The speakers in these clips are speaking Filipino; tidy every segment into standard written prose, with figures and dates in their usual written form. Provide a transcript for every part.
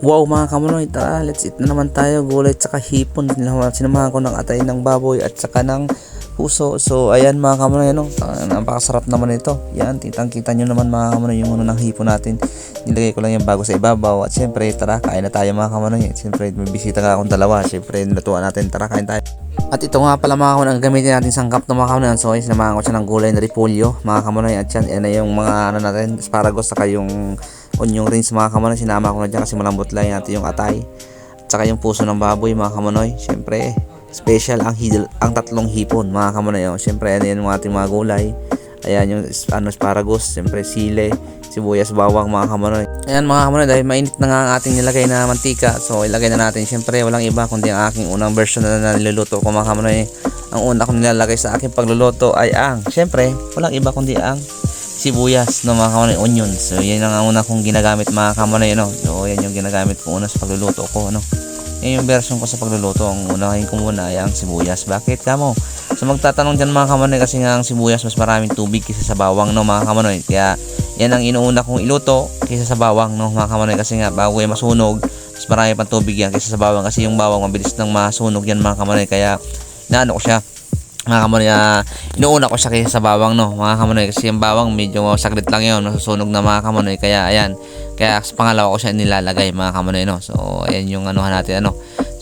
Wow mga kamunoy, tara let's eat na naman tayo. Gulay at saka hipon. Sinamahan ko ng atay ng baboy at saka ng puso. So ayan mga kamunoy, napakasarap naman ito. Yan, kitang kita nyo naman mga kamunoy yung ng hipon natin. Nilagay ko lang yung bago sa ibabaw. At syempre tara, kain na tayo mga kamunoy. At syempre may bisita ka akong dalawa. Syempre nilutuan natin, tara kain tayo. At ito nga pala mga kamunoy, ang gamitin natin sangkap ng mga kamunoy. So sinamahan ko siya ng gulay na repolyo mga kamunoy. At yan na yung mga natin, asparagus saka yung onion rings mga kamunoy. Sinama ko na dyan kasi malambot lang natin yung atay at saka yung puso ng baboy mga kamunoy. Syempre special ang tatlong hipon mga kamunoy. Syempre yan yung ating mga gulay. Ayan yung asparagus, syempre sile, sibuyas, bawang mga kamunoy. Ayan mga kamunoy, dahil mainit na nga ang ating nilagay na mantika, so ilagay na natin. Syempre walang iba kundi ang aking unang version na niluluto ko mga kamunoy. Ang una kong nilalagay sa aking pagluluto ay syempre walang iba kundi ang sibuyas no mga kamunoy, onions. So yan ang una kong ginagamit mga kamunoy, no. So yan yung ginagamit ko una sa pagluluto ko, no. Yan yung version ko sa pagluluto. Ang unahin ko muna ay ang sibuyas. Bakit kamo? So magtatanong dyan mga kamunoy, kasi nga ang sibuyas mas maraming tubig kaysa sa bawang, no mga kamunoy. Kaya yan ang inuuna kong iluto kaysa sa bawang, no mga kamunoy, kasi nga bago yan masunog mas marami pang tubig yan kaysa sa bawang, kasi yung bawang mabilis nang masunog yan mga kamunoy. Kaya naano ko siya mga kamunoy, inuuna ko siya kaysa sa bawang, no mga kamunoy, kasi yung bawang medyo saglit lang yun, masusunog na mga kamunoy. Kaya ayan, kaya sa pangalawa ko siya nilalagay mga kamunoy, no. So ayan yung anuhan natin,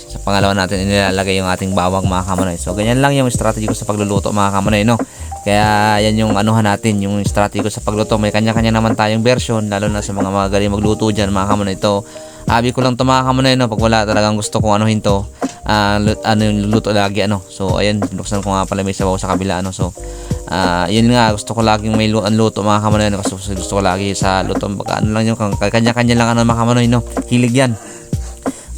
sa pangalawa natin nilalagay yung ating bawang mga kamunoy. So ganyan lang yung strategy ko sa pagluluto mga kamunoy, no. Kaya yan yung anuhan natin, yung strategy ko sa pagluto. May kanya-kanya naman tayong version, lalo na sa mga magaling magluto dyan mga kamunoy. Ito abi ko lang to mga kamunoy, no. Pag wala talagang gusto kong anuhin to, yung luto lagi, so ayan, binuksan ko nga pala may sabaw sa kabila, so yun nga, gusto ko laging may luto mga kamunoy, kasi gusto ko lagi sa luto lang yung kanya-kanya lang mga kamunoy, no. Hilig yan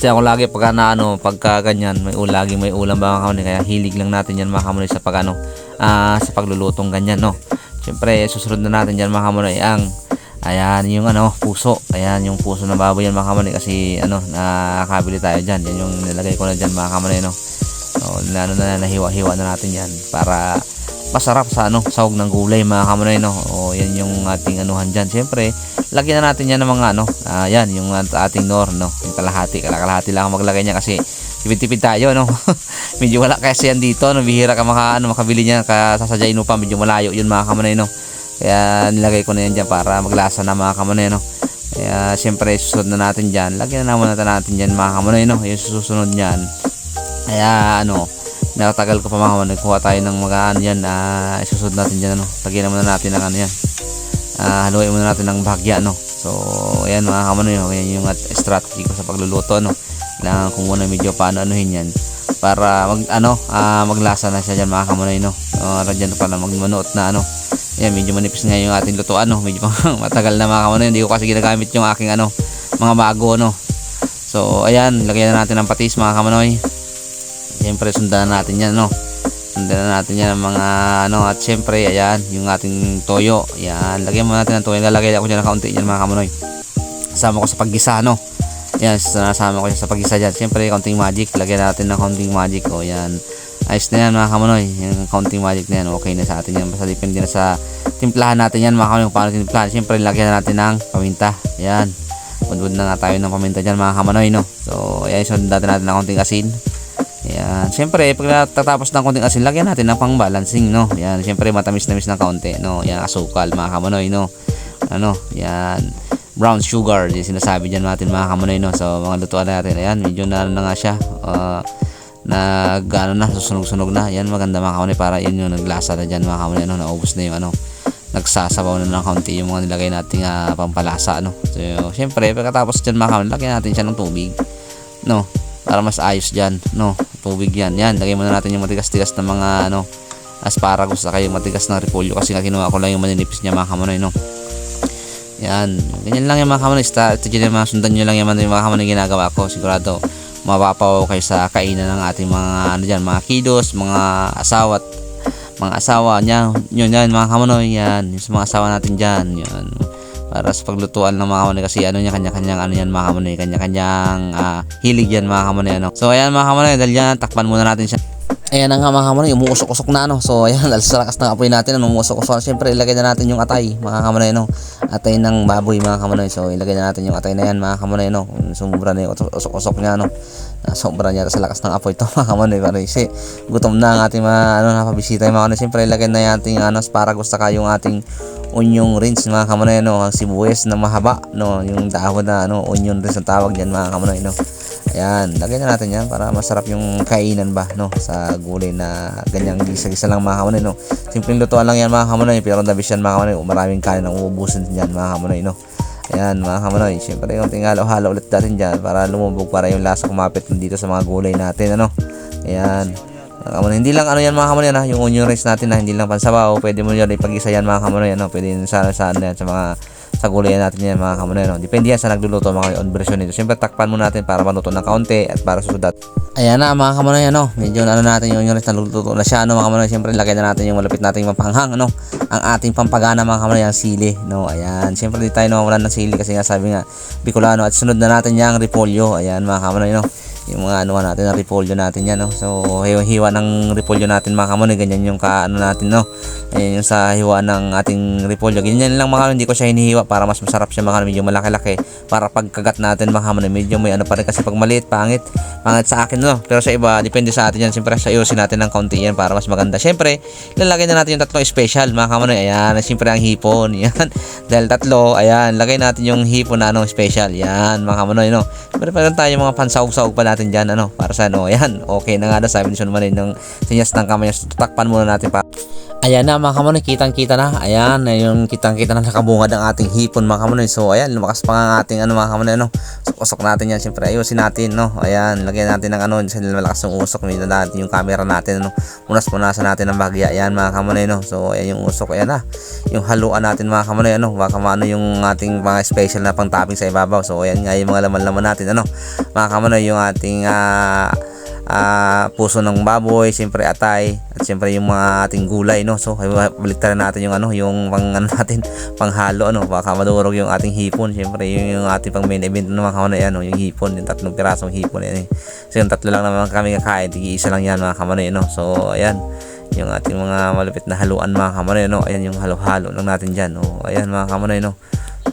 kasi ako lagi pagka ganyan lagi may ulam mga kamunoy, kaya hilig lang natin yan mga kamunoy sa sa paglulutong ganyan, no. Siyempre susunod na natin yan mga kamunoy ayan yung puso. Ayan yung puso ng baboy yan mga kamunoy, kasi nakakabili tayo dyan. Yan yung nilagay ko na dyan mga kamunoy, no. So nahiwa-hiwa na natin yan para masarap sa sahog ng gulay mga kamunoy, no. O yan yung ating anuhan dyan. Siyempre lagyan na natin yan ng mga yan yung ating nor, no. Yung kalahati lang ang maglagay niya, kasi tipid-tipid tayo, no. Medyo wala kasi yan dito, no. Bihira ka makabili niya, sasadyain mo pa, medyo malayo yun mga kamunoy, no. Kaya nilagay ko na yan dyan para maglasa na mga kamunoy, no. Kaya siyempre susunod na natin dyan, lagyan na natin dyan mga kamunoy, no. Yung susunod nyan, kaya nakatagal ko pa mga kamunoy, kuha tayo ng mga yan, susunod natin dyan, lagyan naman natin ng yan, haluin muna natin ng bahagya, no. So ayan mga kamunoy, yan yung strategy ko sa pagluluto, no. Kailangan ko muna medyo paano-anuhin yan para maglasa na siya dyan mga kamunoy, no. Dyan pala magmanuot na yan, medyo manipis nga yung ating lutuan, no. Medyo matagal na mga kamunoy, hindi ko kasi ginagamit yung aking mga bago, no. So ayan, lagyan na natin ng patis mga kamunoy. Siyempre sundan na natin yan, no. Sundan na natin yan ng mga at siyempre ayan yung ating toyo. Ayan, lagyan mo natin ng toyo. Lalagay ako dyan ng kaunti yan mga kamunoy, kasama ko sa paggisa, no. Yan, nasama ko siya sa paggisa dyan. Siyempre kaunting magic, lagyan natin ng kaunting magic. O yan, ayos na yan mga kamunoy, yung counting magic na yan, okay na sa atin yan. Basta depende na sa timplahan natin yan mga kamunoy, paano timplahan. Siyempre lagyan na natin ng paminta. Ayan, budbud na nga tayo ng paminta dyan mga kamunoy, no. So ayan, sundan natin ng konting asin. Ayan, siyempre pag tatapos ng konting asin, lagyan natin ng pang balancing, no. Ayan, siyempre matamis-tamis ng kaunti, no. Ayan, asukal mga kamunoy, no. Ayan, brown sugar, yung sinasabi dyan natin mga kamunoy, no. So mga lutuan natin, ayan, medyo na nga siya, susunog-sunog na. Yan, maganda mga kamunoy, para yan yung naglasa na dyan mga kamunoy, naubos na yung nagsasabaw na ng kaunti yung mga nilagay nating pampalasa, no. So syempre pagkatapos dyan mga kamunoy, lagyan natin siya ng tubig, no, para mas ayos dyan, no. Tubig yan, lagay muna natin yung matigas-tigas na mga asparagus, saka yung matigas na repolyo, kasi nga kinuha ko lang yung maninipis niya mga kamunoy, no. Yan, ganyan lang yung mga kamunoy, strategy na mga sundan nyo lang yung mga kamunoy ginagawa ko. Sigurado mapapaw kayo sa kainan ng ating mga mga kidos, mga asawa niya, yun yan mga kamunoy, yan yung sa mga asawa natin dyan, yan para sa paglutuan ng mga kamunoy, kasi kanya-kanyang yan mga kamunoy, kanya-kanyang hilig yan mga kamunoy, So ayan mga kamunoy, dahil yan, takpan muna natin siya. Ayan na nga mga kamanay, umuusok-usok na ano. So ayan, dahil sa lakas ng apoy natin, ano, umuusok-usok. Siyempre ilagay na natin yung atay mga kamanay, no. Atay ng baboy mga kamanay. So ilagay na natin yung atay na yan mga kamanay, no. Sumubra na yung usok-usok niya, no. Sobra niya sa lakas ng apoy to mga kamanay. Kasi gutom na ang ating mga napabisita yung mga kamanay. Siyempre ilagay na natin yung asparagus saka yung ating onion rings mga kamanay, no. Ang sibuyas na mahaba, no. Yung dahon na onion rings ang tawag diyan mga kamanay, no. Ayan, lagyan na natin yan para masarap yung kainan ba, no, sa gulay na ganyang gisa-gisa lang mga kamanay, no. Simpleng lutuan lang yan mga kamanay, pero nabis yan mga kamanay, maraming kanin ang uubusin dyan mga kamanay, no. Ayan mga kamanay, syempre yung halo-halo ulit natin dyan para lumubog, para yung lasa kumapit dito sa mga gulay natin, ano. Ayan mga kamanay, hindi lang ano yan mga kamanay, na yung onion rice natin na hindi lang pansabaw, pwede mo yan ipag-isa yan mga kamanay, no. Pwede sa ano yan, sa gulay natin yan mga kamanay, no. Depende yan sa nagluluto mga on version nito. Siyempre takpan mo natin para maluto ng kaunti at para susudat. Ayan na mga kamanay, ano, medyo ano natin yung onion rice na luto na siya, ano mga kamanay. Siyempre lagay na natin yung malapit nating mapanghang, ano, ang ating pampagana mga kamanay, ang sili, no. Ayan, siyempre di tayo nawawalan ng sili kasi nga sabi nga Bicolano. At sunod na natin yung repolyo. Ayan mga kamanay, no, yung mga ano natin, ang repolyo natin yan, no. So hiwa ng repolyo natin mga kamanay, ganyan yung kaano natin, no. Ayan yung sa hiwa ng ating repolyo, ganyan lang mga kamanay. Hindi ko siya hinihiwa para mas masarap siya mga kamanay, medyo malaki-laki para pagkagat natin mga kamanay, medyo may ano pa rin kasi pag maliit, pangit sa akin, no. Pero sa iba depende sa atin yan. Siyempre sa ayusin natin ng kaunti yan para mas maganda. Siyempre lalagay na natin yung tatlong special mga kamanay. Ayan, siyempre ang hipon yan dahil tatlo. Ayan, lagay natin yung hipon na ano special, yan mga kamanay, no. Pero meron tayo mga pansahog-sahog pa natin dyan, ano, para sa ano. Ayan, okay na nga na, sabi ni Sean Manay ng sinyas ng kamay, tutakpan muna natin pa. Ayan na mga kamanay, kitang-kita na. Ayan, yung kitang-kita na nakabungad ang ating hipon mga kamanay. So ayan, lumakas pa ang ating ano mga kamanay, no. Usok natin yan, siyempre ayusin natin, no. Ayan, lagyan natin ng ano, sa malakas ng usok, nila natin yung camera natin, no. Punas-punasan natin ng bagya. Ayan mga kamanay, no. So ayan yung usok, ayan na. Yung haluan natin mga kamanay, ano, baka maano yung ating mga special na pang topping sa ibabaw. So ayan nga yung mga laman-laman natin, ano. Mga kamanay, yung ating puso ng baboy, siyempre atay, at siyempre yung mga ating gulay, no. So baliktaran natin yung ano, yung pang ano natin, panghalo, ano, baka madurog yung ating hipon. Siyempre yung ating pang main event ng mga kamanay, ano, yung hipon, yung tatlong pirasong hipon yan, eh. So yung tatlo lang naman kami kakain, tig-isa lang yan mga kamanay, no. So ayan yung ating mga malupit na haluan mga kamanay, no. Ayan yung halo-halo lang natin dyan, no. Ayan mga kamanay, no.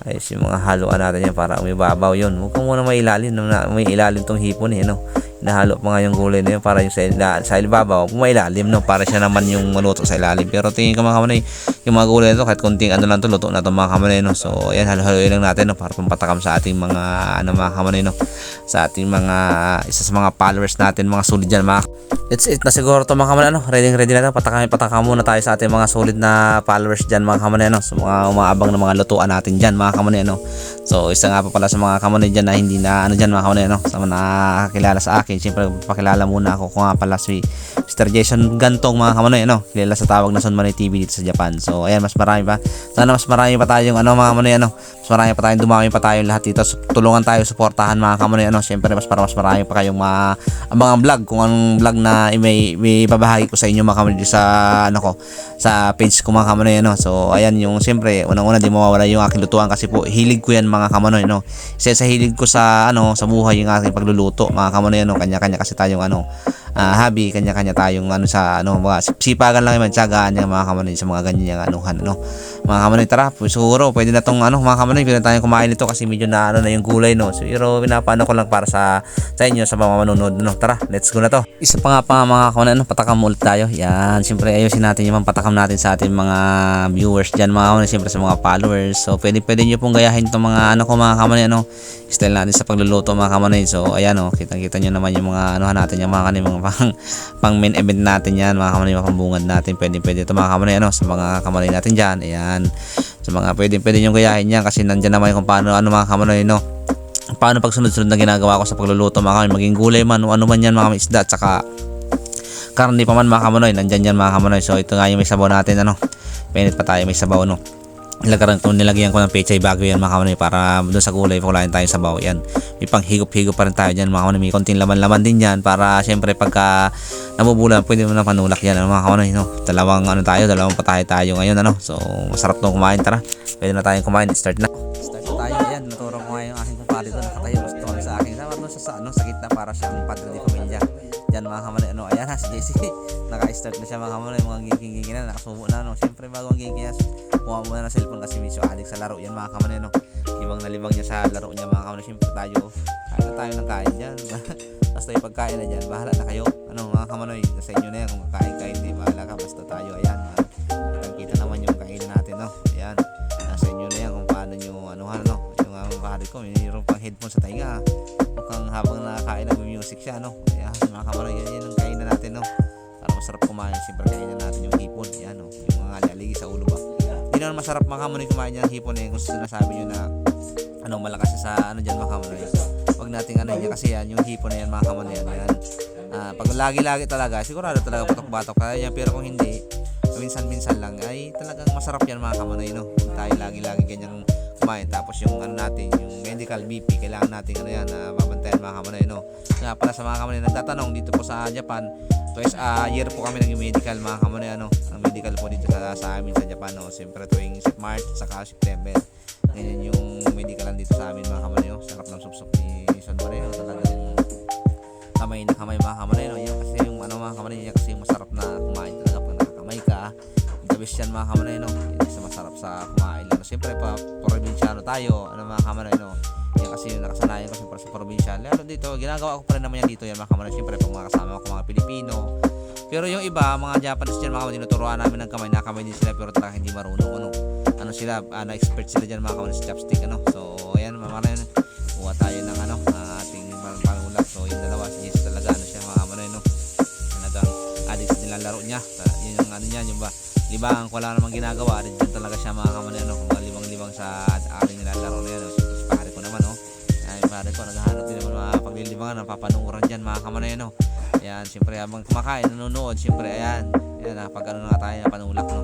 Ayos yung mga haluan natin yan para umibabaw yun. Huwag kang muna may ilalim, may ilalim tong hipon, eh, no. Nahalo pa nga yung gulay na yun para yung sa ibabaw mailalim, no, para siya naman yung maluto sa ilalim. Pero tingin ko mga kamanay, yung mga gulay nito kahit konting ano lang to, luto na to mga kamanay, no. So ayan, halo-haloy lang natin, no, para pampatakam sa ating mga ano mga kamanay, no, sa ating mga isa sa mga followers natin, mga solid dyan mga. That's it na siguro to mga kamanay, no. Ready na to, patakam muna tayo sa ating mga solid na followers dyan mga kamanay, no. So mga umaabang na mga lutuan natin dyan mga kamanay, no. So isa nga pa pala sa mga kamanay dyan na hindi na ano dyan mga kamanay, no, sa mga nakakilala sa akin. Siyempre pakilala muna ako, kung nga pala si Mr. Jason Gantong mga kamanay, ano, kilala sa tawag na Sean Manay TV dito sa Japan. So ayan, mas marami pa, sana mas marami pa tayong ano mga kamanay, ano, mas marami pa tayong dumami pa tayong lahat dito. So, tulungan tayo, suportahan mga kamanay, ano. Siyempre mas marami pa kayong mga vlog, kung anong vlog na may babahagi ko sa inyo mga kamanay sa ano ko, sa page ko mga kamanay, ano. So ayan yung siyempre unang-una di mawawala yung aking lutuan kasi po hilig ko yan mga kamanay, no. Isa sa hilig ko sa ano, sa buhay yung aking pagluluto mga kamanay, ano. Kanya-kanya kasi tayong ano, hobby, kanya-kanya tayong ano sa ano, mga sipagan lang naman, tiyagaan yung mga kamanay sa mga ganyan yung anuhan, ano. Mga kamanay, tara, siguro pwede na tong ano mga kamanay, pwede na tayong kumain nito kasi medyo na ano na yung gulay, no. So pero pinapaano ko lang para sa inyo, sa mga manonood, no. Tara, let's go na to. Isa pa nga mga kamanay, ano, patakam ulit tayo. Yan, siyempre ayusin natin yung patakam natin sa ating mga viewers dyan mga kamanay, siyempre sa mga followers. So pwede nyo pong gayahin itong mga ano ko mga kamanay, ano, style natin sa pagluluto mga kamanay. So ayan, oh, kitang-kita nyo naman yung mga anuhan natin, yung mga kanil, mga pang main event natin yan mga kamanay, mga pambungad natin. Pwede ito mga kamanay, ano, sa mga kamanay natin dyan. Ayan, sa mga pwede nyo gayahin yan kasi nandyan naman kung paano ano mga kamanay, no, paano pag sunod-sunod na ginagawa ko sa pagluluto mga kamanay, maging gulay man o ano man yan mga isda, tsaka karne pa man mga kamanay, nandyan yan mga kamanay. So ito nga yung may sabaw natin, ano, penit pa tayo may sabaw, no. Nilagyan ko ng pechay bago yan mga kamanay para doon sa gulay pakulayan tayo sabaw. Yan, may panghigop-higop pa rin tayo dyan mga kamanay, may konting laman-laman din yan para syempre pagka nabubulan pwede mo na panulak yan, ano, mga kamanay, no. Dalawang patay tayo ngayon, ano. So masarap nung kumain, tara, pwede na tayong kumain. Start na tayo. Ayan, naturo ko nga yung aking kumpare doon, nakatayo gusto sa akin sa gitna para siyang padre de familia. dyan mga kamanoy. Ano, ayan ha, si JC. Naka-start na siya mga kamanoy. Mga giging na, nakasubo na. No? Siyempre bago ang giging niya, kuha muna ng cellphone kasi medyo addict sa laro yan mga kamanoy. No? Libang na libang niya sa laro niya mga kamanoy. Siyempre tayo, kain na tayo ng kain dyan. Basta yung pagkain na dyan, bahala na kayo. Ano mga kamanoy, sa inyo na yan kung kakain kain, di bahala ka. Basta tayo, ayan. Kita naman yung kain natin, no? Ayan. Nasa inyo na yan kung paano nyo, no? Yung kahari ko, mayroon pang headphone sa tainga. Mukhang habang nakakain, nag-music siya, no? Ayan, mga kamanoy, yan yung kain na natin, no? Para masarap kumain, siyempre kain na natin yung hipon. Ayan, no? Yung mga aligi sa ulo ba. Hindi naman masarap mga kamanoy kumain yung hipon eh. Kung sinasabi nyo na, malakas sa, dyan mga kamanoy. Huwag nating niya kasi yan, yung hipon na yan mga kamanoy yan. Pag lagi-lagi talaga, sigurado talaga patok-batok kaya yan. Pero kung hindi, minsan-minsan lang ay talagang masarap yan mga kamanoy, no? Kung tayo lagi-lagi ganyang kumain. Tapos yung natin, yung medical BP, kailangan natin babantayan mga kamanoy, no? Nga pala sa mga kamanoy nagtatanong dito po sa Japan, twice a year po kami nag-medical mga kamanoy, ano? Ang medical po dito sa amin sa Japan, no? Siyempre tuwing March saka September. Ganyan yung medical dito sa amin mga kamanoy, no? Sarap ng supsop ni Son Moreno, talagang kamay na kamay mga kamanoy, no? Yan kasi yung mga kamanoy, yan kasi yung masarap na kumain talaga pag nakakamay ka. Gabis yan mga kamanoy, no? Yan isa masarap sa kumain lang. Siyempre pa probinsyano tayo, mga kamanoy, no? Yan kasi yung nakasanayan ko siyempre sa probinsya. Lalo dito, ginagawa ko pa rin naman yan dito yan mga kamanoy. Siyempre pag mga kasama ko mga Pilipino. Pero yung iba, mga Japanese dyan mga kamanoy, tinuturuan namin ng kamay. Nakamay din sila pero talaga hindi marunong. Ano sila, na-expert sila dyan mga kamanoy sa chopstick, ano? So, ayan, mga kamanoy, kuha tayo ng ating pangulat. So, yung dalawa, si Jesus talaga, siya mga kamanoy, no? Talagang addict sa nilalaro niya. Yun yung niya, yung ba? Libang, wala namang ginagawa. Rin dyan talaga siya mga kamanoy, no? Kung libang-libang sa ating nilalaro na yan, no? Siyempre, pare ko naman, no? Ay, pare ko, naghahanap din naman mga paglilibangan, napapanuuran dyan mga kamanoy, no? Ayan, siyempre, habang kumakain, nanonood, siyempre, ayan, pag na nga tayo, panulak, no?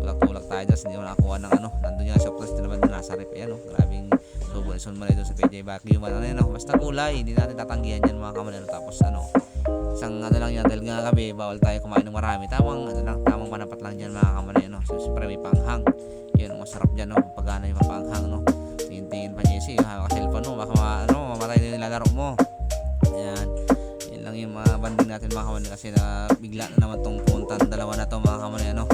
Tulak-tulak tayo dyan, hindi mo nakakuha ng nandun yung shop plus naman nasa rep, ayan, no? Grabing subo ni Son Moreno sa PJ Baguio, no? Basta kulay, hindi natin tatanggihan yan mga kamanoy, no? Tapos, isang lang yan, dahil nga gabi, bawal tayo kumain ng marami, tamang panapat lang dyan mga kamanoy, no? So, siyempre, may panghang, yun, masarap dyan, no? Pagana yung panghang, no? Tingin pa Jesse, hawak ka cellphone mo, baka mamatay na yung nilalaro mo. Ayan, yun lang yung mga banding natin mga kamanoy, kasi na bigla na naman tong puntan dalawa na to mga kamanoy, ano?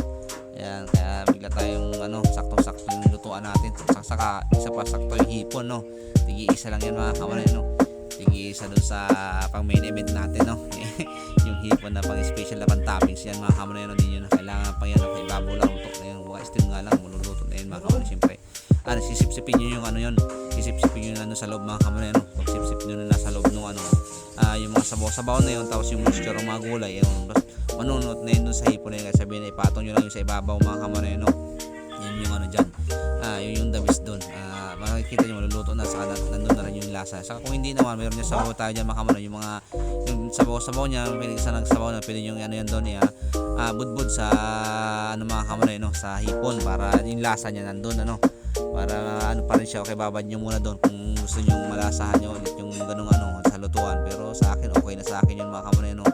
Ayan, kaya bigla tayong sakto-sakto yung lutuan natin. Saka isa pa sakto yung hipon, no? Tigi-isa lang yan mga kamanoy, no? Tigi-isa dun sa pang main event natin, no? Yung hipon na pang special na pang toppings yan mga kamanoy, no? Hindi nyo na kailangan pa yan, no? Kay baboy lang, luto na yun. Buka steam nga lang, mululuto na yun mga kamanoy. Siyempre, sisip-sipin nyo yung yun. Sisip-sipin nyo na sa loob mga kamanoy, no? Pag sip-sip nyo na nasa loob nung yung mga sabaw-sabaw na yun, tapos yung mixture ng mga gulay, yung manunot na yun dun sa hipon na yun, kasi sabihin na ipatong nyo lang yung sa ibabaw mga kamanoy, no? Yun yung dyan, yun yung dabis dun. Makikita nyo maluluto na, saka nandun na rin yung lasa. Saka kung hindi naman, mayroon yung sabaw tayo dyan mga kamanoy, yung sabaw-sabaw niya, pwede isa ng sabaw na pwede yung yan doon budbud sa mga kamanoy, no? Sa hipon, para yung lasa niya nandun, para pa rin siya. Okay, babad nyo muna doon kung gusto nyo malasahan nyo ulit yung ganung sa lutuan. Pero sa akin, okay na sa akin yun mga kamanoy, no?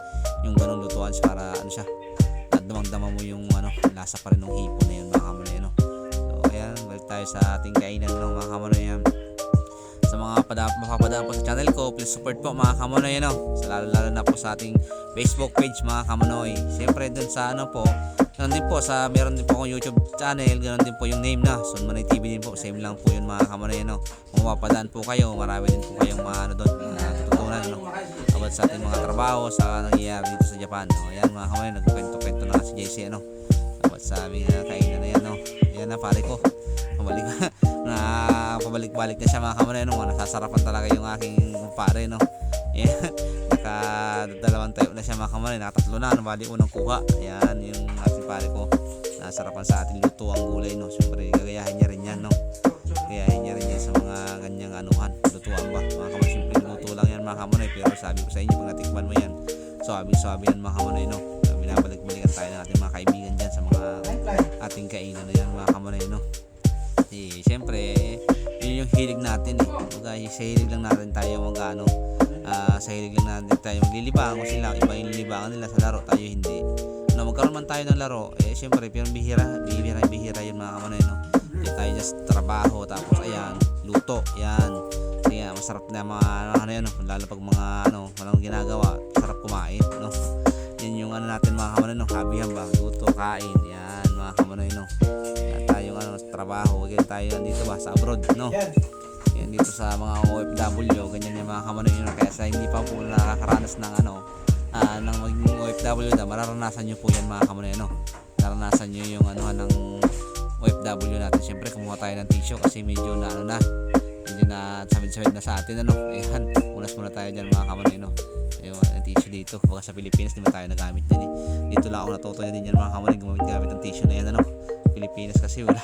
Yung ganung lutuan para siya, damang-dama mo yung lasa pa rin ng hipon na yun mga kamanoy, no? So ayan, balik tayo sa ating kainan, no, mga kamanoy. Sa mga mapapadaan po sa channel ko, please support po mga kamanoy, no? Sa lalo na po sa ating Facebook page mga kamanoy. Siyempre dun sa ganun din po meron din po akong YouTube channel, ganun din po yung name na Son Manay TV din po, same lang po yun mga kamanoy, no? Kung mapapadaan po kayo, marami din po kayong doon tututunan, no? About sa ating mga trabaho, sa nangyayari dito sa Japan, no? Ayan mga kamanoy, nagkwento-kwento na si JC, about sa aming kainan na yan, no? Ayan na, pare ko, pabalik-balik na siya mga kamanoy, no? Nasasarapan talaga yung aking pare, no? Ayan, nakadalawang tayo na siya mga kamanoy, nakatatlo na, bali unang kuha. Ayan, yung ating pare ko, nasarapan sa ating luto ang gulay, no? Siyempre, gagayahin niya rin yan, no? Gagayahin niya rin yan sa mga ganyang lutuan ba, mga kamanoy. Siyempre, luto lang yan mga kamanoy, pero sabi ko sa inyo, pag natikman mo yan, suabe yan mga kamanoy, no? Binabalik-balikan tayo ng ating mga kaibigan dyan sa mga ating kainan na yan mga kamanoy, no? Siyempre, yun yung hilig natin, sa hilig lang natin tayo sa hilig lang natin tayo maglilibang. Kung sila iba yung lilibangan nila sa laro, tayo hindi, magkaroon man tayo ng laro, siyempre pero bihira yun mga kamanoy, no? Hindi tayo just trabaho, tapos ayan, luto, yan. Kaya kaya masarap na mga ano yan, no? Lalo pag mga walang ginagawa, sarap kumain, no? Yan yung natin mga kamanoy, no? Habihan ba, luto, kain, yan mga kamanoy, no? Yan tayong sa trabaho, ganyan tayo dito ba sa abroad, no? Yan dito sa mga OFW, ganyan yung mga kamanoy, no? Kaya sa hindi pa po nakakaranas ng ng maging OFW na, mararanasan nyo po yan mga kamanoy, no? Naranasan nyo yung ng OFW natin. Siyempre kumuha tayo ng tissue kasi medyo na medyo na sabid-sabid na sa atin, ayan, unas muna tayo dyan mga kamanoy, no? Yung tissue dito, baka sa Pilipinas di ba tayo nagamit yan, dito lang ako natuto din yan mga kamanoy, gamit ng tissue na yan, Pilipinas kasi wala.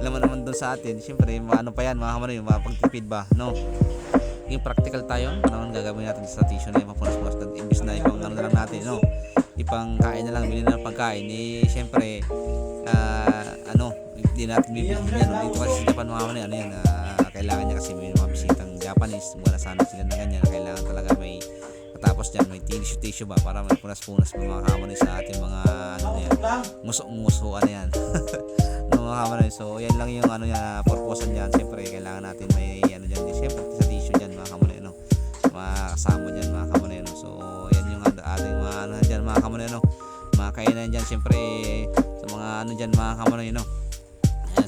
Alam mo naman doon sa atin, siyempre pa yan mga kamanoy, mapagtipid ba, no? Yung practical tayo, naman gagawin natin sa tissue na yung mapunas-punas na imbis na ipang na lang natin, no? Ipang kain na lang, bilhin na ng pagkain, siyempre hindi natin bibilhin yan, no? Dito kasi sa Japan mga kamanoy, yan, kailangan niya kasi may mga bisitang Japanese, wala sana sila na ganyan, kailangan talaga may tapos dyan may tissue ba para may punas-punas mga kamanoy sa ating mga muso yan mga kamanoy. So yan lang yung purpose dyan. Siyempre kailangan natin may dyan, siyempre sa tissue dyan mga kamanoy, mga kasama dyan mga kamanoy, so yan yung ating mga dyan mga kamanoy, mga kainan dyan siyempre sa mga dyan mga kamanoy,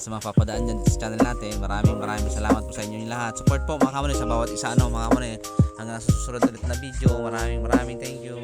sa mga papadaan dyan sa channel natin. Maraming salamat po sa inyo yung lahat. Support po mga kamanoy sa bawat isa mga kamanoy. Hanggang sa susunod ulit na video. Maraming thank you.